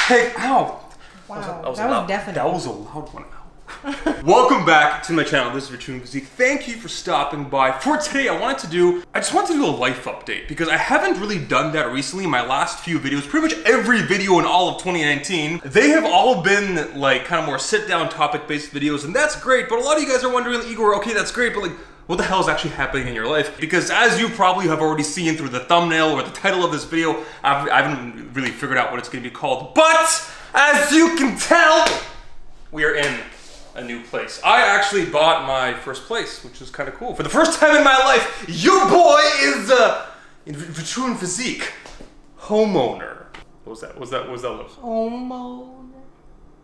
Hey, ow! Wow, that was definite. That was a loud one. Welcome back to my channel. This is VitruvianPhysique. Thank you for stopping by. For today, I just wanted to do a life update because I haven't really done that recently. My last few videos, pretty much every video in all of 2019, they have all been like kind of more sit-down topic-based videos, and that's great. But a lot of you guys are wondering, Igor, okay, that's great, but like, what the hell is actually happening in your life? Because as you probably have already seen through the thumbnail or the title of this video, I haven't really figured out what it's going to be called. But as you can tell, we are in a new place. I actually bought my first place, which is kind of cool. For the first time in my life, your boy is in VitruvianPhysique homeowner. What was that? What was that look? Homeowner.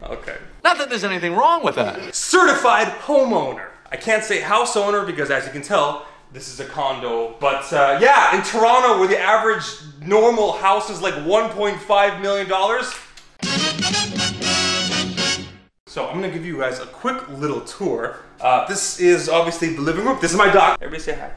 Okay. Not that there's anything wrong with that. Certified homeowner. I can't say house owner because, as you can tell, this is a condo. But yeah, in Toronto, where the average normal house is like $1.5 million. So I'm gonna give you guys a quick little tour. This is obviously the living room. This is my dog. Everybody say hi.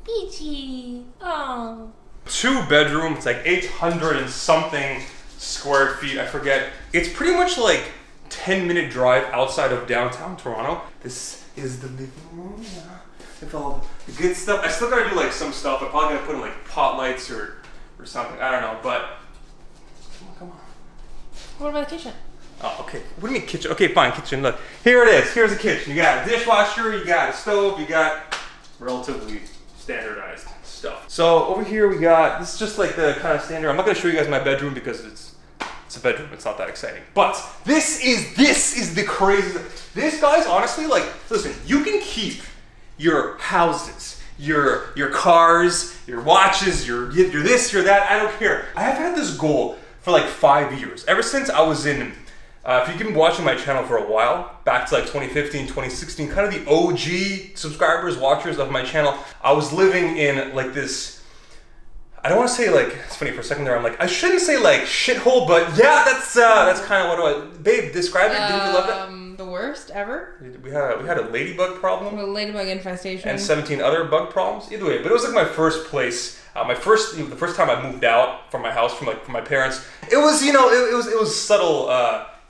Peachy. Oh. 2-bedroom. It's like 800 and something square feet. I forget. It's pretty much like 10-minute drive outside of downtown Toronto. This is the living room. Yeah. With all the good stuff. I still gotta do like some stuff. I'm probably gonna put in like pot lights or something. I don't know, but come on. What about the kitchen? Oh, okay. What do you mean kitchen? Okay, fine, kitchen. Look, here it is. Here's a kitchen. You got a dishwasher, you got a stove, you got relatively standardized stuff. So over here we got, this is just like the kind of standard. I'm not gonna show you guys my bedroom because it's a bedroom. It's not that exciting. But this is the crazy. This, guys, honestly, like, listen, you can keep your houses, your cars, your watches, your this, your that. I don't care. I have had this goal for like 5 years. Ever since I was in. If you've been watching my channel for a while, back to like 2015, 2016, kind of the OG subscribers, watchers of my channel, I was living in like this, I don't want to say like, it's funny for a second there, I'm like, I shouldn't say like shithole, but yeah, that's kind of what babe, describe it, didn't you love that? The worst ever? We had a ladybug problem. A ladybug infestation. And 17 other bug problems, either way, but it was like my first place. The first time I moved out from my house, from my parents. It was, you know, it was subtle,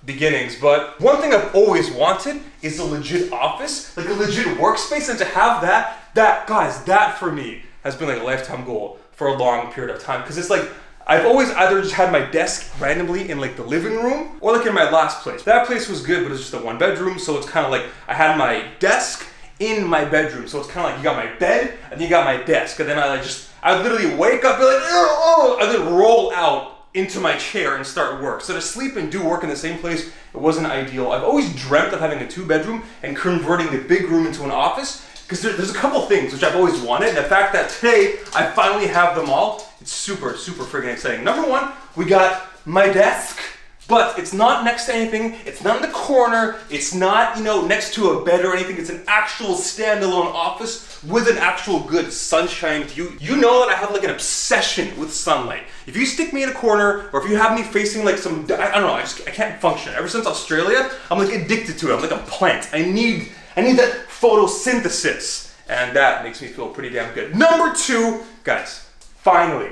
beginnings, but one thing I've always wanted is a legit office, like a legit workspace, and to have that guys, that for me has been like a lifetime goal for a long period of time, because it's like I've always either just had my desk randomly in like the living room or like in my last place. That place was good, but it's just a 1-bedroom, so it's kind of like I had my desk in my bedroom, so it's kind of like you got my bed and you got my desk, and then I literally wake up, be like, oh, and then roll out into my chair and start work. So to sleep and do work in the same place, it wasn't ideal. I've always dreamt of having a 2-bedroom and converting the big room into an office, because there's a couple things which I've always wanted, and the fact that today I finally have them all, it's super, super friggin' exciting. Number one, we got my desk, but it's not next to anything, it's not in the corner, it's not, you know, next to a bed or anything, it's an actual standalone office with an actual good sunshine view. You know that I have like an obsession with sunlight. If you stick me in a corner, or if you have me facing like some, I don't know, I can't function. Ever since Australia, I'm like addicted to it. I'm like a plant. I need that photosynthesis, and that makes me feel pretty damn good. Number two, guys, finally,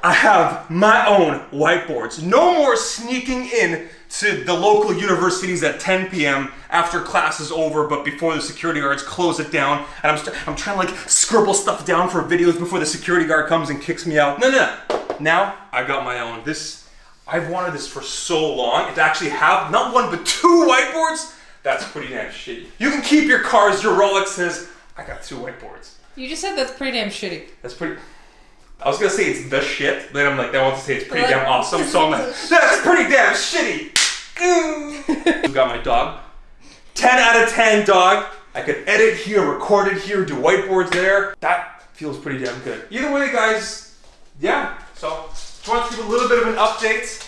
I have my own whiteboards. No more sneaking in to the local universities at 10 p.m. after class is over, but before the security guards close it down, and I'm trying to like scribble stuff down for videos before the security guard comes and kicks me out. No. Now I got my own. I've wanted this for so long. To actually have not one but 2 whiteboards, that's pretty damn shitty. You can keep your cars, your Rolexes. I got 2 whiteboards. You just said that's pretty damn shitty. That's pretty. I was gonna say it's the shit, then I'm like, I want to say it's pretty damn awesome, so I'm like, that's pretty damn shitty. We got my dog. 10 out of 10 dog. I could edit here, record it here, do whiteboards there. That feels pretty damn good. Either way, guys, yeah. So, just want to give a little bit of an update.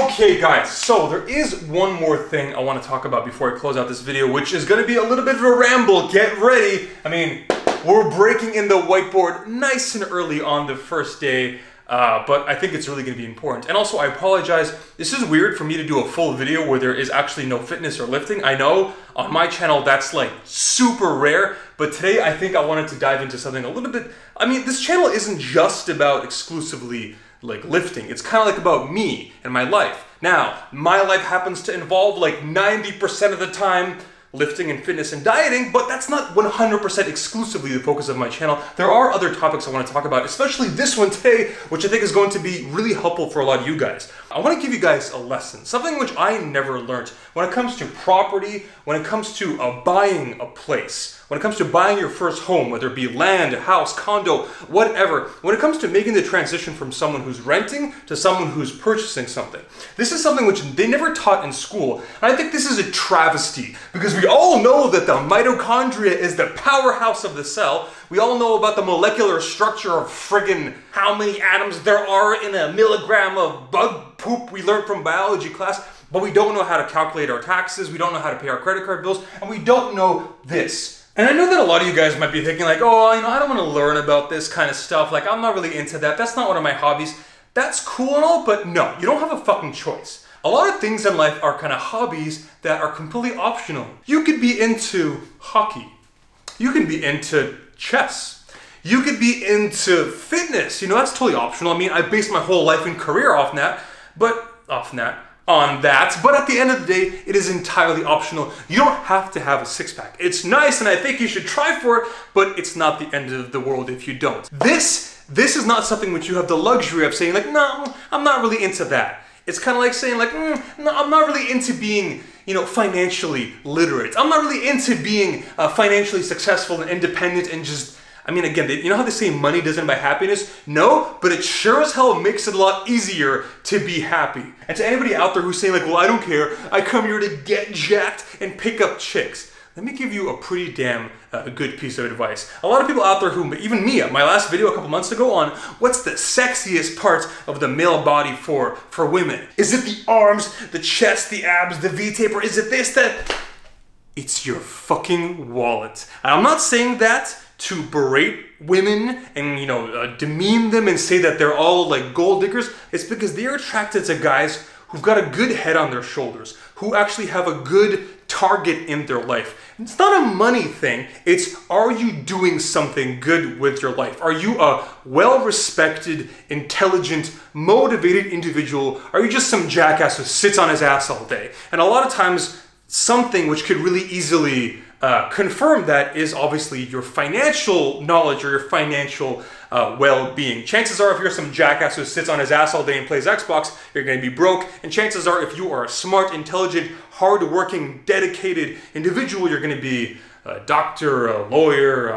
Okay, guys, so there is one more thing I want to talk about before I close out this video, which is gonna be a little bit of a ramble. Get ready. I mean, we're breaking in the whiteboard nice and early on the first day, but I think it's really going to be important. And also, I apologize. This is weird for me to do a full video where there is actually no fitness or lifting. I know on my channel that's like super rare, but today I think I wanted to dive into something a little bit. I mean, this channel isn't just about exclusively like lifting. It's kind of like about me and my life. Now, my life happens to involve like 90% of the time lifting and fitness and dieting, but that's not 100% exclusively the focus of my channel. There are other topics I want to talk about, especially this one today, which I think is going to be really helpful for a lot of you guys. I want to give you guys a lesson, something which I never learned when it comes to property, when it comes to buying a place, when it comes to buying your first home, whether it be land, house, condo, whatever, when it comes to making the transition from someone who's renting to someone who's purchasing something. This is something which they never taught in school, and I think this is a travesty, because we all know that the mitochondria is the powerhouse of the cell. We all know about the molecular structure of friggin' how many atoms there are in a milligram of bug poop we learned from biology class, but we don't know how to calculate our taxes, we don't know how to pay our credit card bills, and we don't know this. And I know that a lot of you guys might be thinking like, oh, you know, I don't want to learn about this kind of stuff, like I'm not really into that, that's not one of my hobbies. That's cool and all, but no, you don't have a fucking choice. A lot of things in life are kind of hobbies that are completely optional. You could be into hockey. You can be into chess. You could be into fitness. You know, that's totally optional. I mean, I based my whole life and career on that, but at the end of the day, it is entirely optional. You don't have to have a six-pack. It's nice and I think you should try for it, but it's not the end of the world if you don't. This is not something which you have the luxury of saying like, no, I'm not really into that. It's kind of like saying like, no, I'm not really into being, you know, financially literate. I'm not really into being financially successful and independent and just, I mean, again, you know how they say money doesn't buy happiness? No, but it sure as hell makes it a lot easier to be happy. And to anybody out there who's saying like, well, I don't care, I come here to get jacked and pick up chicks. Let me give you a pretty damn good piece of advice. A lot of people out there who, even me, my last video a couple months ago on what's the sexiest part of the male body for women. Is it the arms, the chest, the abs, the V-taper? Is it this, that? It's your fucking wallet. And I'm not saying that to berate women and, you know, demean them and say that they're all like gold diggers. It's because they're attracted to guys who've got a good head on their shoulders, who actually have a good target in their life. It's not a money thing, it's are you doing something good with your life? Are you a well-respected, intelligent, motivated individual? Are you just some jackass who sits on his ass all day? And a lot of times, something which could really easily confirm that is obviously your financial knowledge or your financial well-being. Chances are if you're some jackass who sits on his ass all day and plays Xbox, you're going to be broke. And chances are if you are a smart, intelligent, hard-working, dedicated individual, you're going to be a doctor, a lawyer,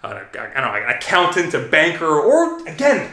an accountant, a banker, or again,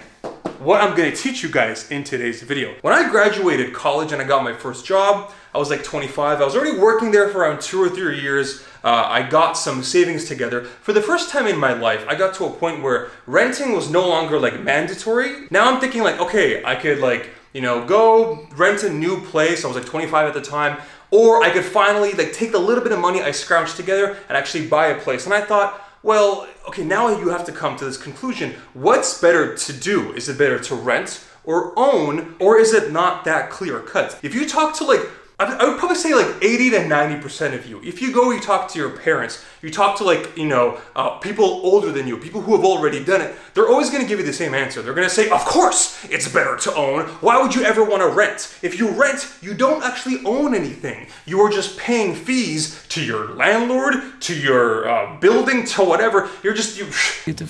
what I'm going to teach you guys in today's video. When I graduated college and I got my first job, I was like 25. I was already working there for around 2 or 3 years. I got some savings together. For the first time in my life, I got to a point where renting was no longer like mandatory. Now I'm thinking like, okay, I could like, you know, go rent a new place. I was like 25 at the time. Or I could finally like take the little bit of money I scrounged together and actually buy a place. And I thought, well, okay, now you have to come to this conclusion. What's better to do? Is it better to rent or own, or is it not that clear cut? If you talk to like, I would probably say like 80 to 90% of you. If you go, you talk to your parents, you talk to like, you know, people older than you, people who have already done it, they're always gonna give you the same answer. They're gonna say, of course it's better to own. Why would you ever wanna rent? If you rent, you don't actually own anything. You are just paying fees to your landlord, to your building, to whatever. You're just, It's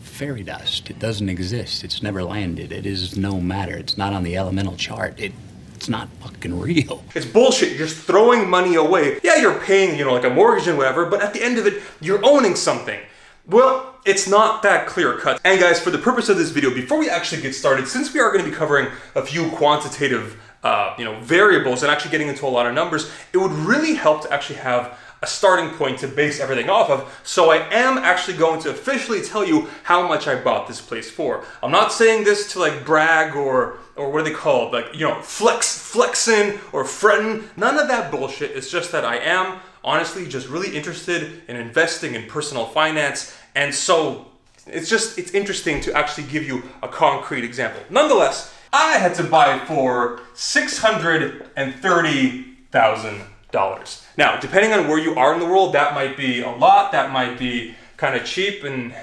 fairy dust. It doesn't exist. It's never landed. It is no matter. It's not on the elemental chart. It's not fucking real. It's bullshit. You're just throwing money away. Yeah, you're paying, you know, like a mortgage and whatever, but at the end of it, you're owning something. Well, it's not that clear cut. And guys, for the purpose of this video, before we actually get started, since we are going to be covering a few quantitative, you know, variables and actually getting into a lot of numbers, it would really help to actually have a starting point to base everything off of. So I am actually going to officially tell you how much I bought this place for. I'm not saying this to like brag or what are they called? Like, you know, flexing or fretting. None of that bullshit. It's just that I am honestly just really interested in investing in personal finance. And so it's interesting to actually give you a concrete example. Nonetheless, I had to buy it for $630,000. Now, depending on where you are in the world, that might be a lot, that might be kind of cheap, and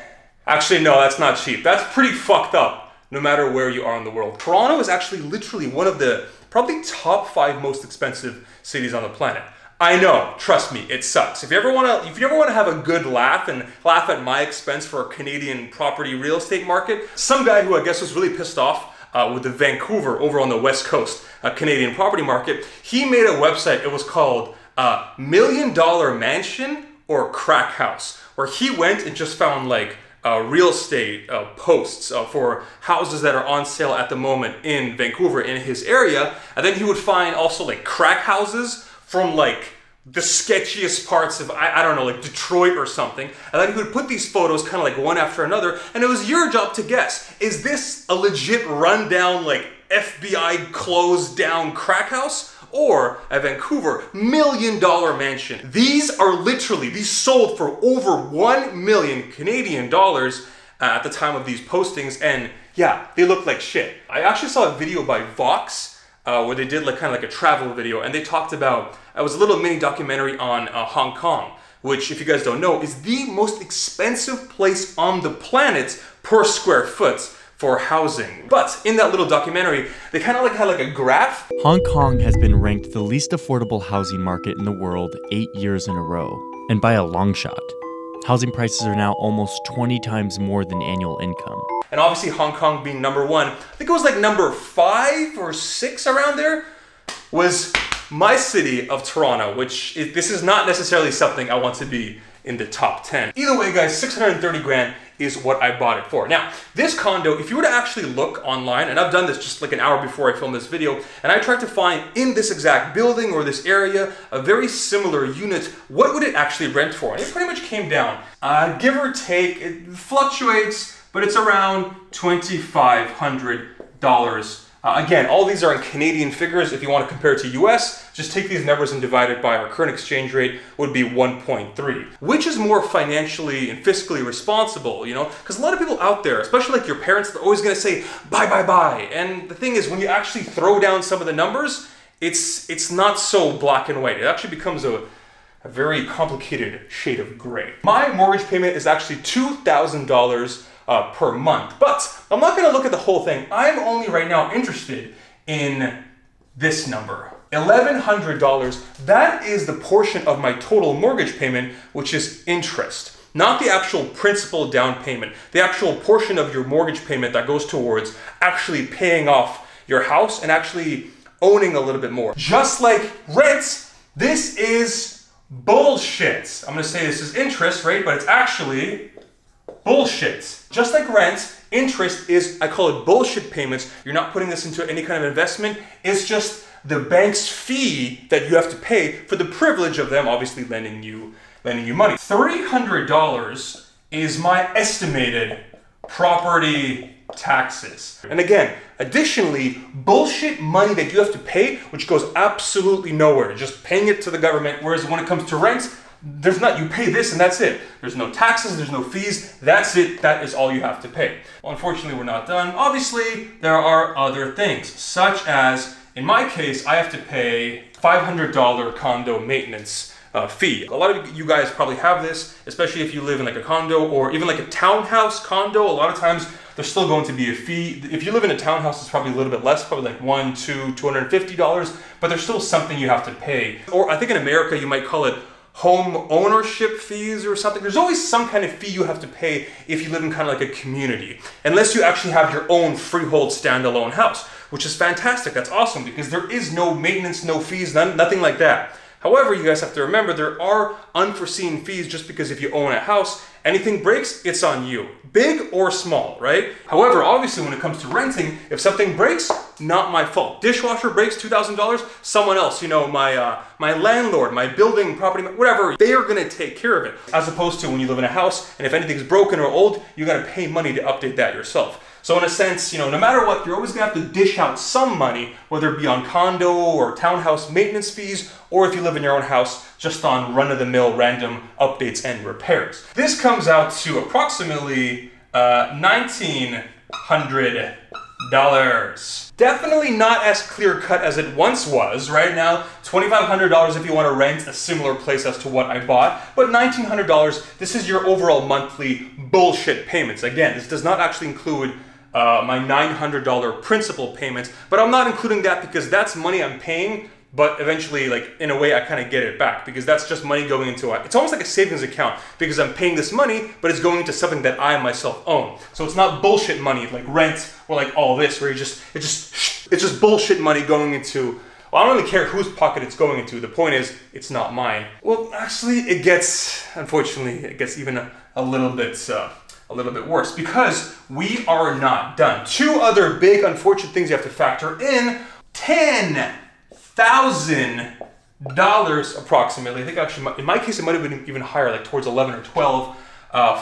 actually no, that's not cheap. That's pretty fucked up. no matter where you are in the world. Toronto is actually literally one of the probably top 5 most expensive cities on the planet. I know, trust me, it sucks. If you ever want to have a good laugh and laugh at my expense for a Canadian property real estate market, some guy who I guess was really pissed off with the Vancouver over on the West Coast Canadian property market, he made a website. It was called $1 Million Mansion or Crack House, where he went and just found like real estate posts for houses that are on sale at the moment in Vancouver in his area, and then he would find also like crack houses from like the sketchiest parts of, I don't know, like Detroit or something, and then he would put these photos kind of like one after another, and it was your job to guess, is this a legit rundown like FBI closed down crack house, or a Vancouver $1 million mansion? These are literally, these sold for over 1 million Canadian dollars at the time of these postings, and yeah, they look like shit. I actually saw a video by Vox where they did like kind of like a travel video, and they talked about, it was a little mini documentary on Hong Kong, which, if you guys don't know, is the most expensive place on the planet per square foot for housing. But in that little documentary, they kind of like had like a graph. Hong Kong has been ranked the least affordable housing market in the world 8 years in a row, and by a long shot. Housing prices are now almost 20 times more than annual income. And obviously Hong Kong being number 1, I think it was like number 5 or 6 around there, was my city of Toronto, which this is not necessarily something I want to be in the top 10. Either way, guys, 630 grand is what I bought it for. Now, this condo, if you were to actually look online, and I've done this just like an hour before I filmed this video, and I tried to find in this exact building or this area a very similar unit, what would it actually rent for? And it pretty much came down, give or take, it fluctuates, but it's around $2,500. Again, all these are in Canadian figures. If you want to compare it to US, just take these numbers and divide it by our current exchange rate, would be 1.3. Which is more financially and fiscally responsible, you know? Because a lot of people out there, especially like your parents, they're always going to say, buy, buy, buy. And the thing is, when you actually throw down some of the numbers, it's not so black and white. It actually becomes a very complicated shade of gray. My mortgage payment is actually $2,000 per month. But I'm not going to look at the whole thing. I'm only right now interested in this number, $1,100. That is the portion of my total mortgage payment, which is interest. Not the actual principal down payment, the actual portion of your mortgage payment that goes towards actually paying off your house and actually owning a little bit more. Just like rent, this is bullshit. I'm going to say this is interest, right? But it's actually bullshit. Just like rent, interest is, I call it bullshit payments. You're not putting this into any kind of investment. It's just the bank's fee that you have to pay for the privilege of them obviously lending you money. $300 is my estimated property taxes. And again, additionally, bullshit money that you have to pay, which goes absolutely nowhere, just paying it to the government, whereas when it comes to rent, there's not, you pay this and that's it. There's no taxes, there's no fees, that's it, that is all you have to pay. Well, unfortunately, we're not done. Obviously, there are other things, such as, in my case, I have to pay $500 condo maintenance fee. A lot of you guys probably have this, especially if you live in like a condo or even like a townhouse condo. A lot of times, there's still going to be a fee. If you live in a townhouse, it's probably a little bit less, probably like $250, but there's still something you have to pay. Or I think in America, you might call it home ownership fees or something. There's always some kind of fee you have to pay if you live in kind of like a community, unless you actually have your own freehold standalone house, which is fantastic. That's awesome because there is no maintenance, no fees, nothing like that. However, you guys have to remember there are unforeseen fees just because if you own a house, anything breaks, it's on you, big or small, right? However, obviously when it comes to renting, if something breaks, not my fault. Dishwasher breaks, $2,000, someone else, you know, my landlord, my building, property, whatever, they are gonna take care of it. As opposed to when you live in a house and if anything's broken or old, you gotta pay money to update that yourself. So in a sense, you know, no matter what, you're always gonna have to dish out some money, whether it be on condo or townhouse maintenance fees, or if you live in your own house, just on run-of-the-mill random updates and repairs. This comes out to approximately $1,900. Definitely not as clear-cut as it once was. Right now, $2,500 if you want to rent a similar place as to what I bought, but $1,900, this is your overall monthly bullshit payments. Again, this does not actually include my $900 principal payment, but I'm not including that because that's money I'm paying, but eventually, like, in a way, I kind of get it back because that's just money going into it's almost like a savings account because I'm paying this money, but it's going into something that I myself own. So it's not bullshit money like rent or like all this where it's just bullshit money going into, well, I don't really care whose pocket it's going into. The point is, it's not mine. Well, actually, unfortunately, it gets even a little bit worse because we are not done. Two other big unfortunate things you have to factor in: $10,000 approximately. I think actually, in my case, it might have been even higher, like towards 11 or 12,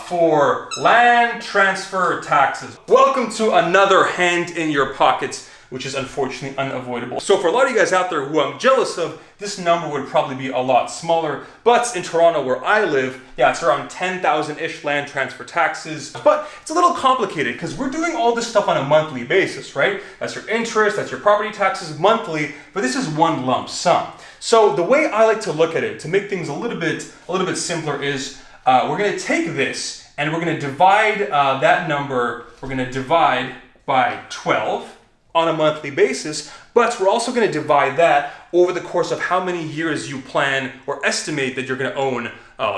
for land transfer taxes. Welcome to another hand in your pockets, which is unfortunately unavoidable. So for a lot of you guys out there who I'm jealous of, this number would probably be a lot smaller. But in Toronto, where I live, yeah, it's around 10,000-ish land transfer taxes. But it's a little complicated because we're doing all this stuff on a monthly basis, right? That's your interest, that's your property taxes monthly, but this is one lump sum. So the way I like to look at it, to make things a little bit simpler, is we're gonna take this and we're gonna divide that number, we're gonna divide by 12 on a monthly basis, but we're also going to divide that over the course of how many years you plan or estimate that you're going to own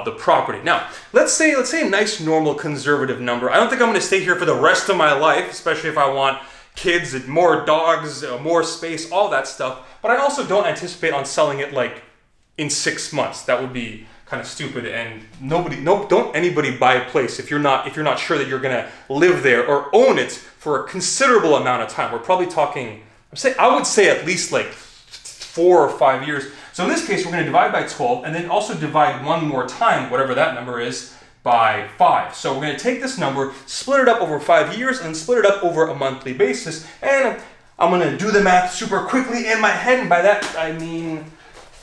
the property. Now, let's say a nice, normal, conservative number. I don't think I'm going to stay here for the rest of my life, especially if I want kids, more dogs, more space, all that stuff. But I also don't anticipate on selling it like in 6 months. That would be kind of stupid, and don't anybody buy a place if you're not sure that you're gonna live there or own it for a considerable amount of time. We're probably talking, I would say at least like 4 or 5 years. So in this case, we're gonna divide by 12 and then also divide one more time, whatever that number is, by 5. So we're gonna take this number, split it up over 5 years, and then split it up over a monthly basis. And I'm gonna do the math super quickly in my head, and by that I mean,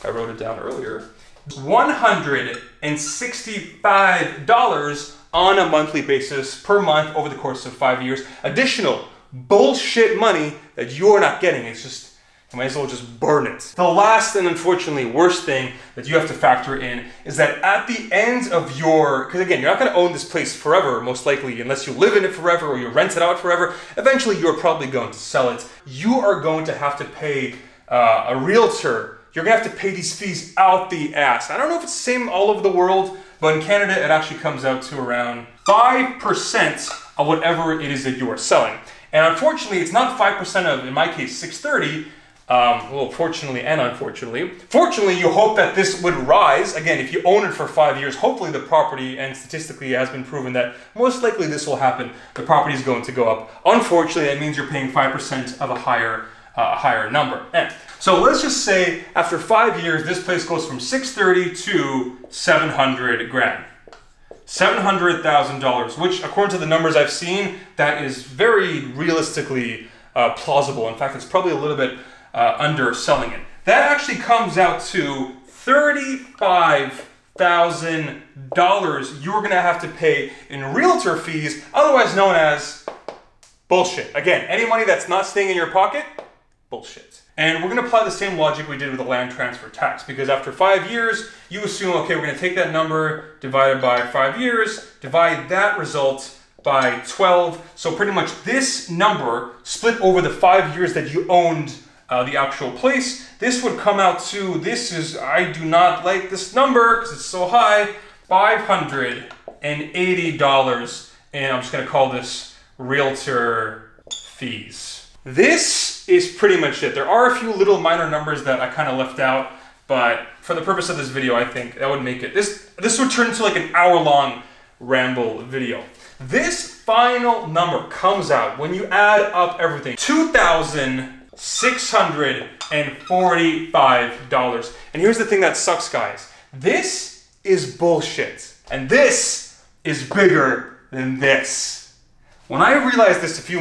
I wrote it down earlier, $165 on a monthly basis per month over the course of 5 years. Additional bullshit money that you're not getting. It's just, you might as well just burn it. The last and unfortunately worst thing that you have to factor in is that at the end of because again, you're not going to own this place forever, most likely, unless you live in it forever or you rent it out forever. Eventually, you're probably going to sell it. You are going to have to pay a realtor. You're gonna have to pay these fees out the ass. I don't know if it's the same all over the world, but in Canada, it actually comes out to around 5% of whatever it is that you are selling. And unfortunately, it's not 5% of, in my case, 630. Well, fortunately and unfortunately. Fortunately, you hope that this would rise. Again, if you own it for 5 years, hopefully the property, and statistically it has been proven that most likely this will happen, the property is going to go up. Unfortunately, that means you're paying 5% of a higher number. And so let's just say after 5 years, this place goes from 630 to 700 grand. $700,000, which according to the numbers I've seen, that is very realistically plausible. In fact, it's probably a little bit underselling it. That actually comes out to $35,000 you're gonna have to pay in realtor fees, otherwise known as bullshit. Again, any money that's not staying in your pocket, bullshit. And we're going to apply the same logic we did with the land transfer tax, because after 5 years, you assume, okay, we're going to take that number divided by 5 years, divide that result by 12. So pretty much this number split over the 5 years that you owned the actual place, this would come out to, I do not like this number because it's so high, $580. And I'm just going to call this realtor fees. This is pretty much it. There are a few little minor numbers that I kind of left out, but for the purpose of this video, I think that would make it, this would turn into like an hour-long ramble video. This final number comes out, when you add up everything, $2,645. And here's the thing that sucks, guys. This is bullshit. And this is bigger than this. When I realized this a few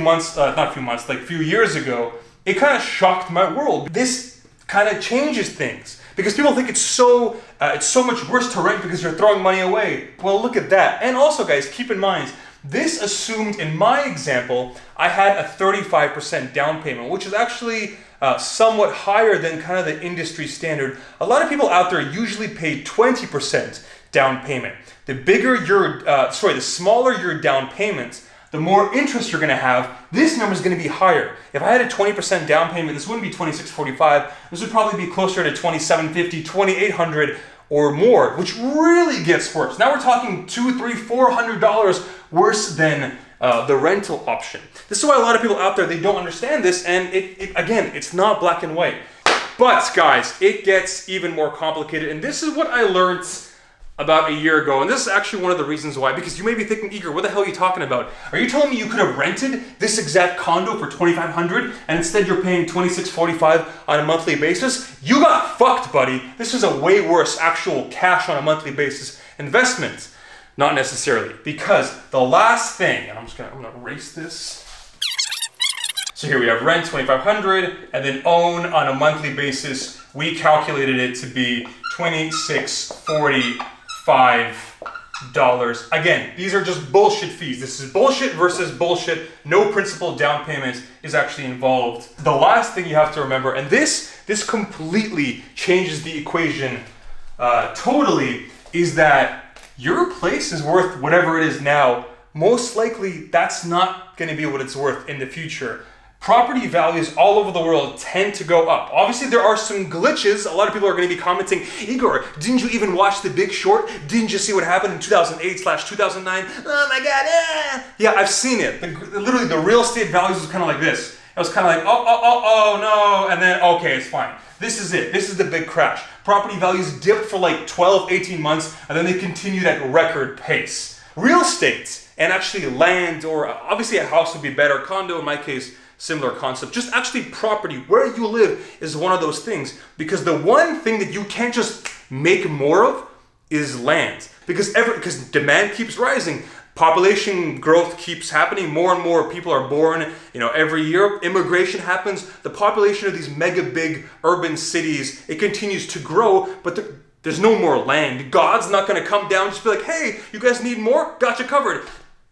years ago, it kind of shocked my world. This kind of changes things because people think it's so much worse to rent because you're throwing money away. Well, look at that. And also, guys, keep in mind, this assumed in my example, I had a 35% down payment, which is actually somewhat higher than kind of the industry standard. A lot of people out there usually pay 20% down payment. The smaller your down payment, the more interest you're gonna have, this number is gonna be higher. If I had a 20% down payment, this wouldn't be $2,645. This would probably be closer to $2,750, $2,800 or more, which really gets worse. Now we're talking $200, $300, $400 worse than the rental option. This is why a lot of people out there, they don't understand this, and again, it's not black and white. But guys, it gets even more complicated, and this is what I learned about a year ago, and this is actually one of the reasons why, because you may be thinking, Igor, what the hell are you talking about? Are you telling me you could have rented this exact condo for $2,500 and instead you're paying $2,645 on a monthly basis? You got fucked, buddy. This is a way worse actual cash on a monthly basis investment. Not necessarily, because the last thing, and I'm gonna erase this. So here we have rent, $2,500, and then own on a monthly basis, we calculated it to be $2,645. Again, these are just bullshit fees. This is bullshit versus bullshit. No principal down payment is actually involved. The last thing you have to remember, and this completely changes the equation totally, is that your place is worth whatever it is now. Most likely, that's not going to be what it's worth in the future. Property values all over the world tend to go up. Obviously, there are some glitches. A lot of people are going to be commenting, Igor, didn't you even watch The Big Short? Didn't you see what happened in 2008/2009? Oh my God, Yeah, I've seen it. Literally, the real estate values was kind of like this. It was kind of like, oh, no, and then, okay, it's fine. This is it. This is the big crash. Property values dipped for like 12, 18 months, and then they continued at record pace. Real estate, and actually land, or obviously a house would be better, condo in my case, similar concept. Just actually property, where you live is one of those things, because the one thing that you can't just make more of is land, because demand keeps rising. Population growth keeps happening. More and more people are born, every year. Immigration happens. The population of these mega big urban cities, it continues to grow, but there's no more land. God's not going to come down and just be like, hey, you guys need more? Got you covered.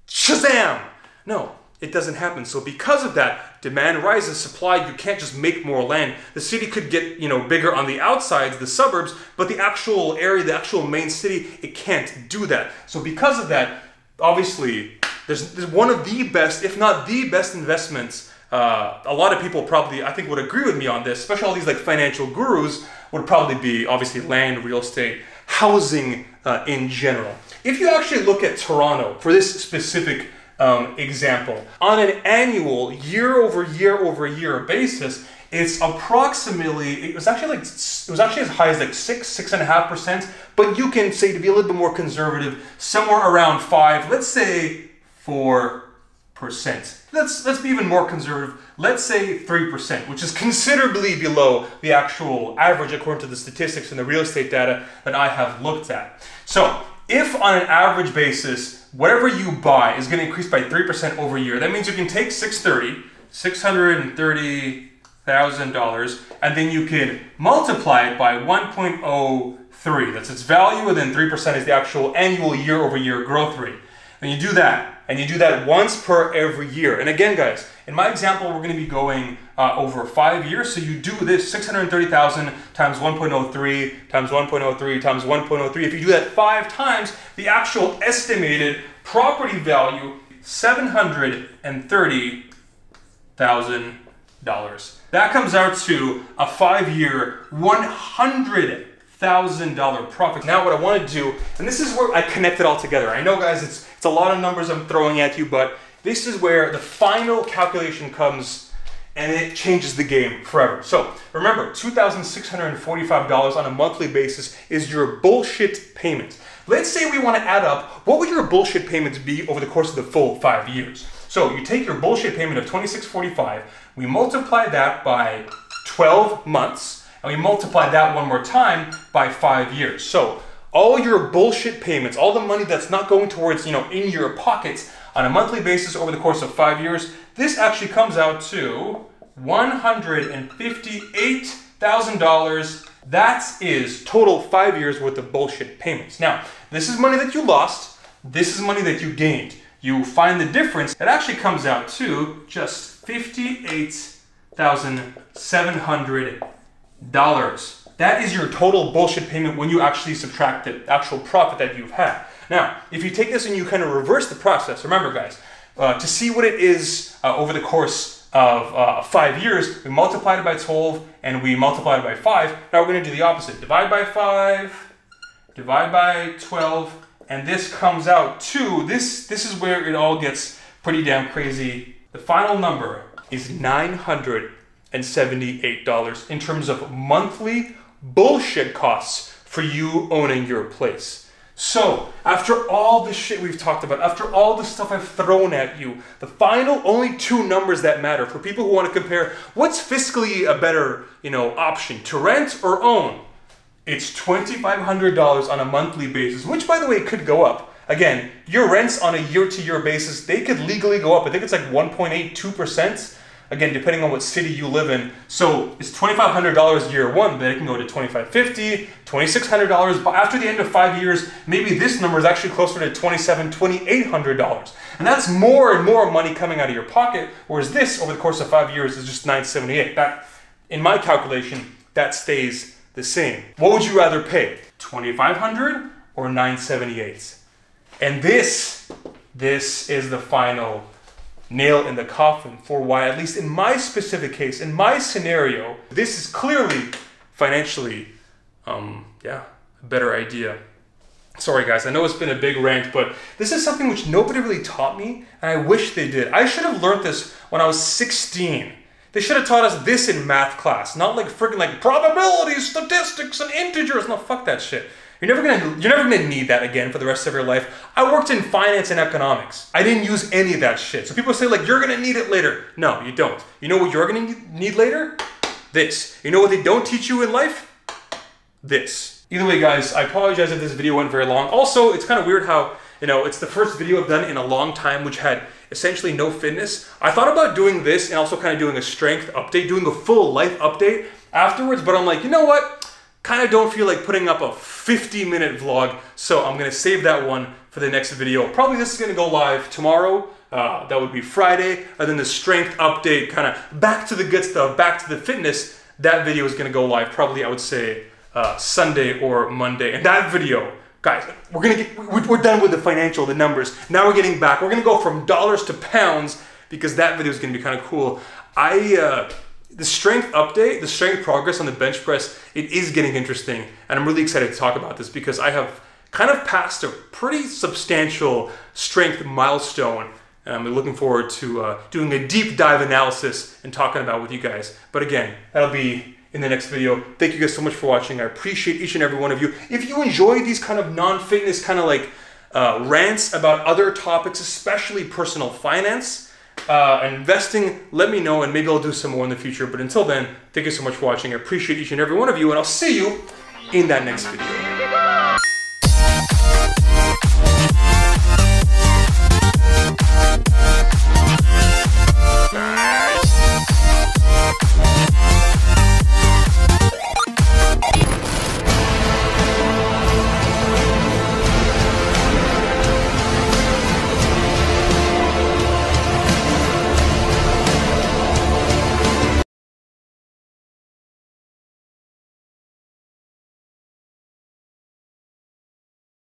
Shazam! No, it doesn't happen. So because of that, demand rises, supply, you can't just make more land. The city could get, bigger on the outsides, the suburbs, but the actual area, the actual main city, it can't do that. So because of that, obviously, there's one of the best, if not the best investments. A lot of people probably, I think, would agree with me on this, especially all these like financial gurus, would probably be obviously land, real estate, housing in general. If you actually look at Toronto for this specific example, on an annual year-over-year basis, it's approximately, it was actually as high as like 6.5%, but you can say, to be a little bit more conservative, somewhere around 5, let's say 4%. Let's be even more conservative. Let's say 3%, which is considerably below the actual average according to the statistics and the real estate data that I have looked at. So if on an average basis, whatever you buy is going to increase by 3% over a year, that means you can take $630,000, and then you can multiply it by 1.03. That's its value, and then 3% is the actual annual year-over-year growth rate. And you do that, and you do that once per every year. And again, guys, in my example, we're going to be going over 5 years. So you do this 630,000 times 1.03 times 1.03 times 1.03. If you do that 5 times, the actual estimated property value, $730,000. That comes out to a 5-year, $100,000 profit. Now what I want to do, and this is where I connect it all together. I know, guys, it's a lot of numbers I'm throwing at you, but this is where the final calculation comes and it changes the game forever. So remember, $2,645 on a monthly basis is your bullshit payment. Let's say we want to add up, what would your bullshit payments be over the course of the full 5 years? So you take your bullshit payment of $2,645, we multiply that by 12 months, and we multiply that one more time by 5 years. So all your bullshit payments, all the money that's not going towards, in your pockets on a monthly basis over the course of 5 years, this actually comes out to $158,000. That is total 5 years worth of bullshit payments. Now, this is money that you lost. This is money that you gained. You find the difference. It actually comes out to just $58,700. That is your total bullshit payment when you actually subtract the actual profit that you've had. Now, if you take this and you kind of reverse the process, remember, guys, to see what it is over the course of 5 years. We multiplied it by 12 and we multiplied it by 5. Now we're going to do the opposite. Divide by 5, divide by 12, and this comes out to, this is where it all gets pretty damn crazy. The final number is $978 in terms of monthly bullshit costs for you owning your place. So, after all the shit we've talked about, after all the stuff I've thrown at you, the final only two numbers that matter for people who want to compare what's fiscally a better, option, to rent or own. It's $2,500 on a monthly basis, which by the way could go up. Again, your rents on a year-to-year basis, they could legally go up. I think it's like 1.82%. Again, depending on what city you live in. So it's $2,500 year one, but it can go to $2,550, $2,600. But after the end of 5 years, maybe this number is actually closer to $2,700, $2,800. And that's more and more money coming out of your pocket, whereas this, over the course of 5 years, is just $978. That, in my calculation, that stays the same. What would you rather pay? $2,500 or $978? And this is the final nail in the coffin for why, at least in my specific case, in my scenario, this is clearly financially, a better idea. Sorry guys, I know it's been a big rant, but this is something which nobody really taught me, and I wish they did. I should have learned this when I was 16. They should have taught us this in math class, not like freaking like probabilities, statistics, and integers. No, fuck that shit. You're never gonna need that again for the rest of your life. I worked in finance and economics. I didn't use any of that shit. So people say like, you're gonna need it later. No, you don't. You know what you're gonna need later? This. You know what they don't teach you in life? This. Either way, guys, I apologize if this video went very long. Also, it's kind of weird how, it's the first video I've done in a long time which had essentially no fitness. I thought about doing this and also kind of doing a strength update, doing a full life update afterwards, but I'm like, you know what? Kind of don't feel like putting up a 50-minute vlog, so I'm going to save that one for the next video. Probably this is going to go live tomorrow. That would be Friday. And then the strength update, kind of back to the good stuff, back to the fitness, that video is going to go live probably, I would say, Sunday or Monday. And that video, guys, we're done with the numbers. Now we're getting back. We're going to go from dollars to pounds because that video is going to be kind of cool. The strength update, the strength progress on the bench press, it is getting interesting. And I'm really excited to talk about this because I have kind of passed a pretty substantial strength milestone. And I'm looking forward to doing a deep dive analysis and talking about it with you guys. But again, that'll be in the next video. Thank you guys so much for watching. I appreciate each and every one of you. If you enjoy these kind of non-fitness kind of like rants about other topics, especially personal finance, investing, let me know and maybe I'll do some more in the future. But until then, thank you so much for watching. I appreciate each and every one of you and I'll see you in that next video.